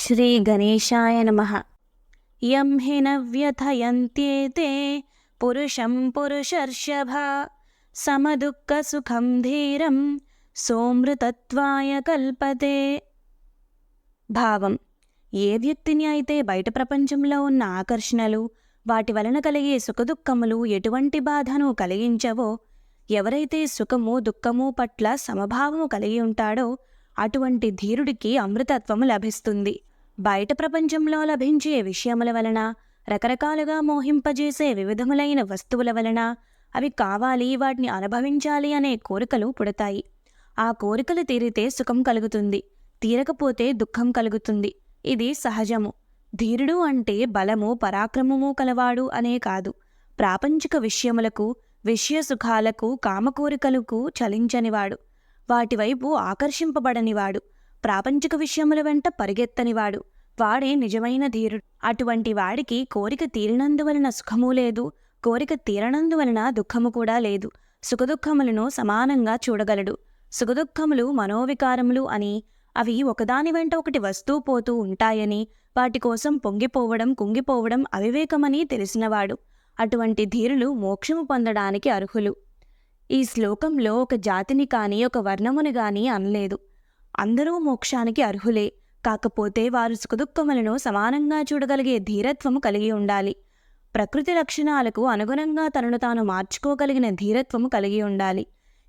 శ్రీ గణేశాయ నమః. యం హి న వ్యథయంత్యేతే పురుషం పురుషర్షభ సమదుఃఖసుఖం ధీరం సోమృతత్వాయ కల్పతే. భావం: ఏ వ్యక్తిని అయితే బయట ప్రపంచంలో ఉన్న ఆకర్షణలు, వాటి వలన కలిగే సుఖదుఖములు ఎటువంటి బాధను కలిగించవో, ఎవరైతే సుఖము దుఃఖము పట్ల సమభావము కలిగి ఉంటాడో అటువంటి ధీరుడికి అమృతత్వము లభిస్తుంది. బయట ప్రపంచంలో లభించే విషయముల వలన, రకరకాలుగా మోహింపజేసే వివిధములైన వస్తువుల వలన అవి కావాలి, వాటిని అనుభవించాలి అనే కోరికలు పుడతాయి. ఆ కోరికలు తీరితే సుఖం కలుగుతుంది, తీరకపోతే దుఃఖం కలుగుతుంది. ఇది సహజము. ధీరుడు అంటే బలము పరాక్రమము కలవాడు అనే కాదు, ప్రాపంచిక విషయములకు, విషయ సుఖాలకు, కామకోరికలకు చలించనివాడు, వాటివైపు ఆకర్షింపబడనివాడు, ప్రాపంచిక విషయముల వెంట పరిగెత్తనివాడు, వాడే నిజమైన ధీరుడు. అటువంటి వాడికి కోరిక తీరినందువలన సుఖము లేదు, కోరిక తీరనందువలన దుఃఖము కూడా లేదు. సుఖదుఖములను సమానంగా చూడగలడు. సుఖదుఖములు మనోవికారములు అని, అవి ఒకదాని వెంట ఒకటి వస్తూ పోతూ ఉంటాయని, వాటి కోసం పొంగిపోవడం కుంగిపోవడం అవివేకమని తెలిసినవాడు. అటువంటి ధీరులు మోక్షము పొందడానికి అర్హులు. ఈ శ్లోకంలో ఒక జాతిని కానీ ఒక వర్ణముని కానీ అనలేదు. అందరూ మోక్షానికి అర్హులే. కాకపోతే వారు సుఖదుఖములను సమానంగా చూడగలిగే ధీరత్వము కలిగి ఉండాలి. ప్రకృతి లక్షణాలకు అనుగుణంగా తనను తాను మార్చుకోగలిగిన ధీరత్వము కలిగి ఉండాలి.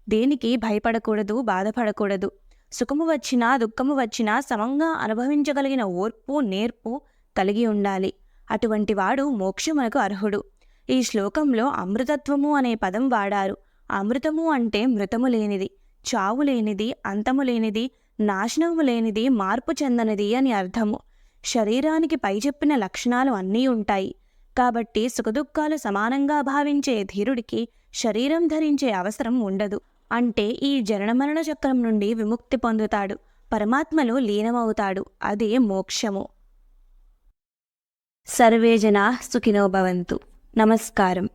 దేనికి భయపడకూడదు, బాధపడకూడదు. సుఖము వచ్చినా దుఃఖము వచ్చినా సమంగా అనుభవించగలిగిన ఓర్పు నేర్పు కలిగి ఉండాలి. అటువంటి వాడు మోక్షమునకు అర్హుడు. ఈ శ్లోకంలో అమృతత్వము అనే పదం వాడారు. అమృతము అంటే మృతము లేనిది, చావు లేనిది, అంతము లేనిది, నాశనము లేనిది, మార్పు చెందనిది అని అర్థము. శరీరానికి పై చెప్పిన లక్షణాలు అన్నీ ఉంటాయి. కాబట్టి సుఖదుఖాలు సమానంగా భావించే ధీరుడికి శరీరం ధరించే అవసరం ఉండదు. అంటే ఈ జననమరణ చక్రం నుండి విముక్తి పొందుతాడు, పరమాత్మలో లీనమవుతాడు. అదే మోక్షము. సర్వే జనాః సుఖినో భవంతు. నమస్కారం.